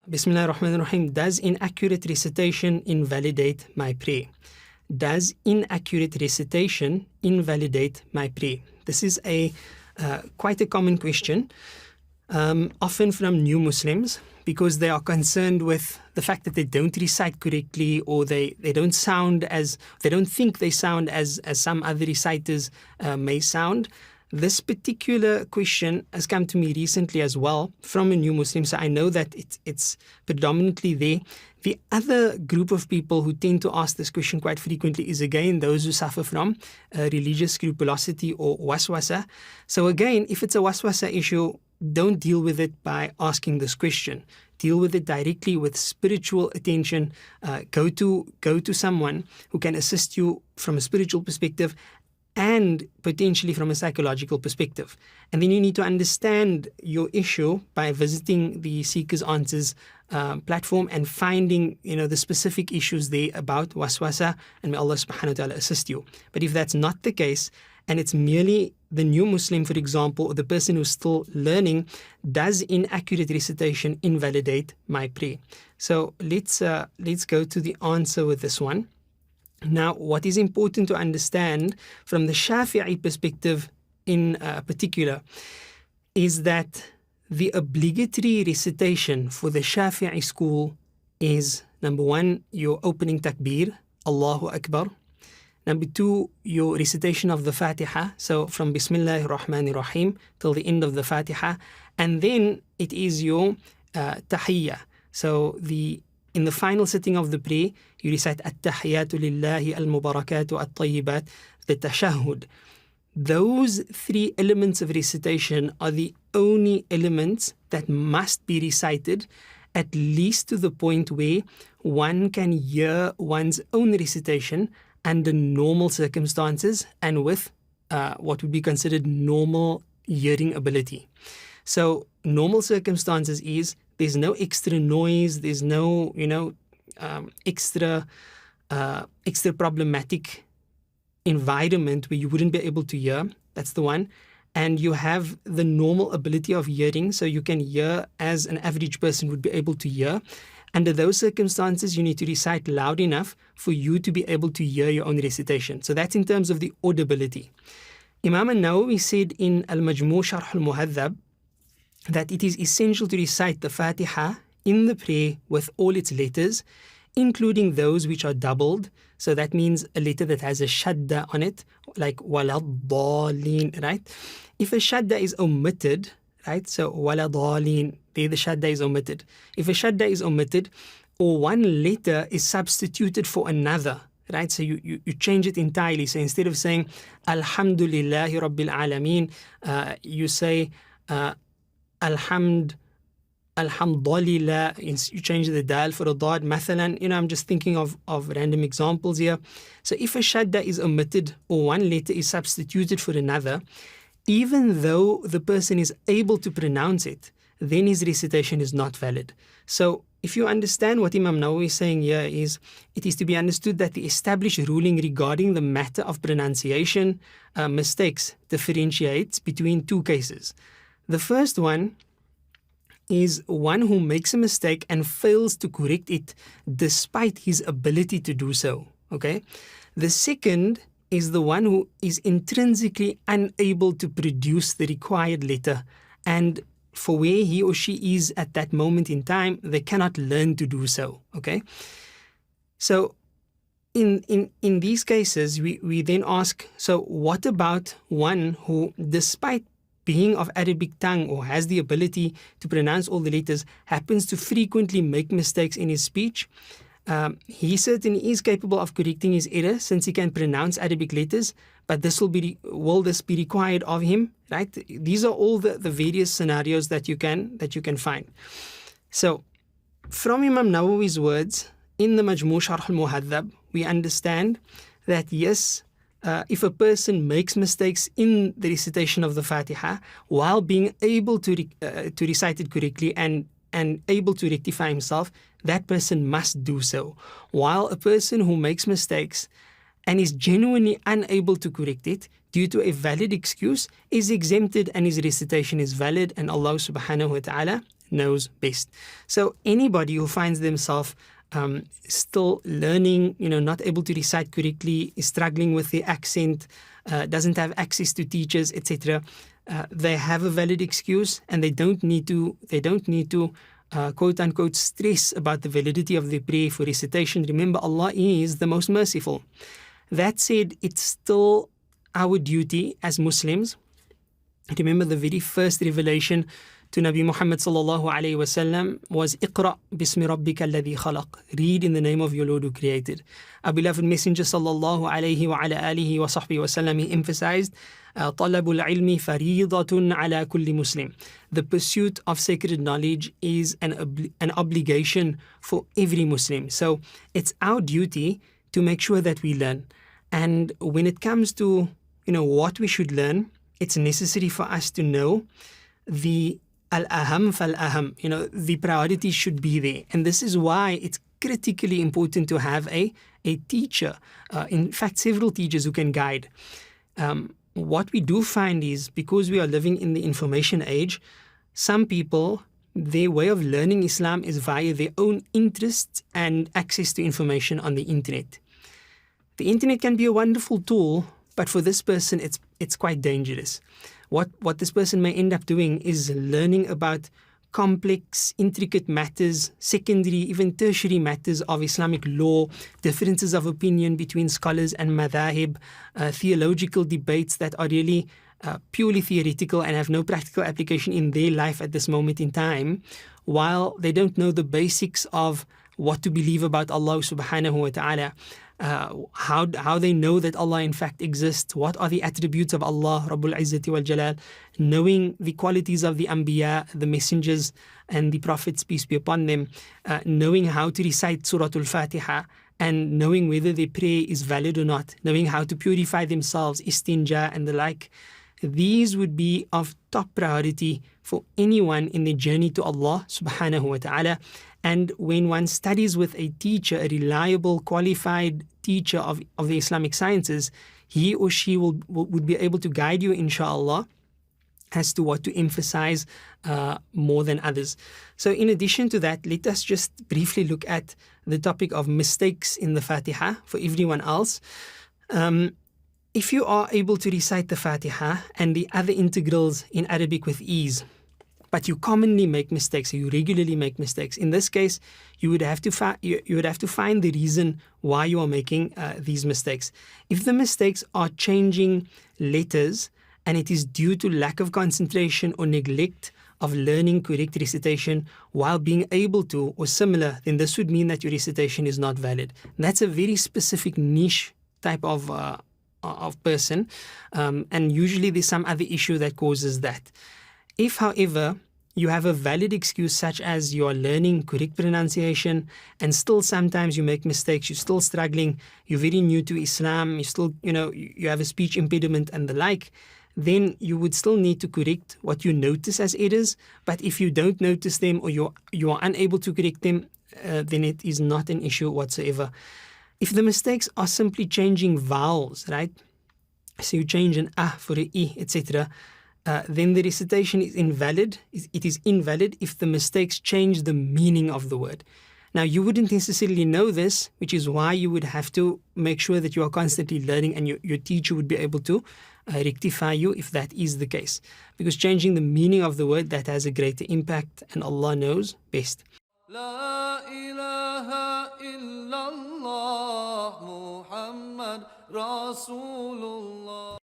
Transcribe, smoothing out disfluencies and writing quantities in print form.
Bismillah ar-Rahman ar-Rahim. Does inaccurate recitation invalidate my prayer? Does inaccurate recitation invalidate my prayer? This is a quite a common question, often from new Muslims, because they are concerned with the fact that they don't recite correctly, or they don't think they sound as some other reciters may sound. This particular question has come to me recently as well from a new Muslim, so I know that it's predominantly there. The other group of people who tend to ask this question quite frequently is again those who suffer from religious scrupulosity or waswasa. So again, if it's a waswasa issue, don't deal with it by asking this question. Deal with it directly with spiritual attention. Go to someone who can assist you from a spiritual perspective and potentially from a psychological perspective. And then you need to understand your issue by visiting the Seekers Answers platform and finding the specific issues there about waswasa, and may Allah subhanahu wa ta'ala assist you. But if that's not the case, and it's merely the new Muslim, for example, or the person who's still learning, does inaccurate recitation invalidate my prayer? So let's go to the answer with this one. Now, what is important to understand from the Shafi'i perspective in particular is that the obligatory recitation for the Shafi'i school is, number one, your opening takbir, Allahu Akbar. Number two, your recitation of the Fatiha, so from Bismillah ar-Rahman ar-Rahim till the end of the Fatiha. And then it is your tahiyyah. So in the final sitting of the prayer, you recite At-Tahiyyatu Lillahi Al-Mubarakatu At-Tayyibat, the Tashahhud. Those three elements of recitation are the only elements that must be recited, at least to the point where one can hear one's own recitation under normal circumstances and with what would be considered normal hearing ability. So normal circumstances is there's no extra noise, there's no extra problematic environment where you wouldn't be able to hear. That's the one. And you have the normal ability of hearing, so you can hear as an average person would be able to hear. Under those circumstances, you need to recite loud enough for you to be able to hear your own recitation. So that's in terms of the audibility. Imam al-Nawawi said in Al-Majmu' Sharh al-Muhadhab that it is essential to recite the Fatiha in the prayer with all its letters, including those which are doubled. So that means a letter that has a shadda on it, like waladhalin, right? If a shadda is omitted, right? So waladhalin, there the shadda is omitted. If a shadda is omitted, or one letter is substituted for another, right? So you change it entirely. So instead of saying Alhamdulillahi Rabbil Alameen, you say Alhamdulillah, you change the dal for a dad, mathalan. I'm just thinking of random examples here. So if a shadda is omitted or one letter is substituted for another, even though the person is able to pronounce it, then his recitation is not valid. So if you understand what Imam Nawawi is saying here is, it is to be understood that the established ruling regarding the matter of pronunciation mistakes differentiates between two cases. The first one is one who makes a mistake and fails to correct it despite his ability to do so. Okay? The second is the one who is intrinsically unable to produce the required letter, and for where he or she is at that moment in time, they cannot learn to do so. Okay? So in these cases, we then ask, so what about one who, despite being of Arabic tongue or has the ability to pronounce all the letters, happens to frequently make mistakes in his speech? He certainly is capable of correcting his error since he can pronounce Arabic letters, but will this be required of him? Right? These are all the various scenarios that you can find. So from Imam Nawawi's words in the Majmu' Sharh al-Muhadhab, we understand that yes, if a person makes mistakes in the recitation of the Fatiha while being able to recite it correctly and able to rectify himself, that person must do so. While a person who makes mistakes and is genuinely unable to correct it due to a valid excuse is exempted and his recitation is valid, and Allah subhanahu wa ta'ala knows best. So anybody who finds themselves still learning, not able to recite correctly, is struggling with the accent, doesn't have access to teachers, etc., they have a valid excuse, and they don't need to quote unquote stress about the validity of the prayer for recitation. Remember, Allah is the most merciful. That said, it's still our duty as Muslims. Remember, the very first revelation to Nabi Muhammad sallallahu alayhi wasallam was Iqra bismi rabbika alladhi khalaq. Read in the name of your Lord who created. Our beloved Messenger sallallahu alayhi wa ala alihi wa sahbihi wasallam, he emphasized talabul ilmi faridatun ala kulli Muslim. The pursuit of sacred knowledge is an obligation for every Muslim. So it's our duty to make sure that we learn. And when it comes to what we should learn, it's necessary for us to know the al-aham fal-aham. The priority should be there. And this is why it's critically important to have a teacher. In fact, several teachers who can guide. What we do find is, because we are living in the information age, some people, their way of learning Islam is via their own interests and access to information on the internet. The internet can be a wonderful tool, but for this person, it's quite dangerous. What this person may end up doing is learning about complex, intricate matters, secondary, even tertiary matters of Islamic law, differences of opinion between scholars and madhahib, theological debates that are really purely theoretical and have no practical application in their life at this moment in time, while they don't know the basics of what to believe about Allah subhanahu wa ta'ala. How they know that Allah in fact exists, what are the attributes of Allah Rabbul Izzati wal Jalal, knowing the qualities of the Anbiya, the messengers and the prophets, peace be upon them, knowing how to recite Surah Al-Fatiha, and knowing whether their prayer is valid or not, knowing how to purify themselves, istinja and the like. These would be of top priority for anyone in their journey to Allah subhanahu wa ta'ala. And when one studies with a teacher, a reliable, qualified teacher of the Islamic sciences, he or she would be able to guide you, inshallah, as to what to emphasize more than others. So in addition to that, let us just briefly look at the topic of mistakes in the Fatiha for everyone else. If you are able to recite the Fatiha and the other integrals in Arabic with ease, but you commonly make mistakes, you regularly make mistakes, in this case, you would have to find the reason why you are making these mistakes. If the mistakes are changing letters and it is due to lack of concentration or neglect of learning correct recitation while being able to or similar, then this would mean that your recitation is not valid. And that's a very specific niche type of person, and usually there's some other issue that causes that. If, however, you have a valid excuse such as you are learning correct pronunciation and still sometimes you make mistakes, you're still struggling, you're very new to Islam, you still, you have a speech impediment and the like, then you would still need to correct what you notice as errors. But if you don't notice them or you are unable to correct them, then it is not an issue whatsoever. If the mistakes are simply changing vowels, right? So you change an ah for a e, etc., then the recitation is invalid. It is invalid if the mistakes change the meaning of the word. Now, you wouldn't necessarily know this, which is why you would have to make sure that you are constantly learning, and your teacher would be able to rectify you if that is the case. Because changing the meaning of the word, that has a greater impact, and Allah knows best. La ilaha illallah Muhammad Rasulullah.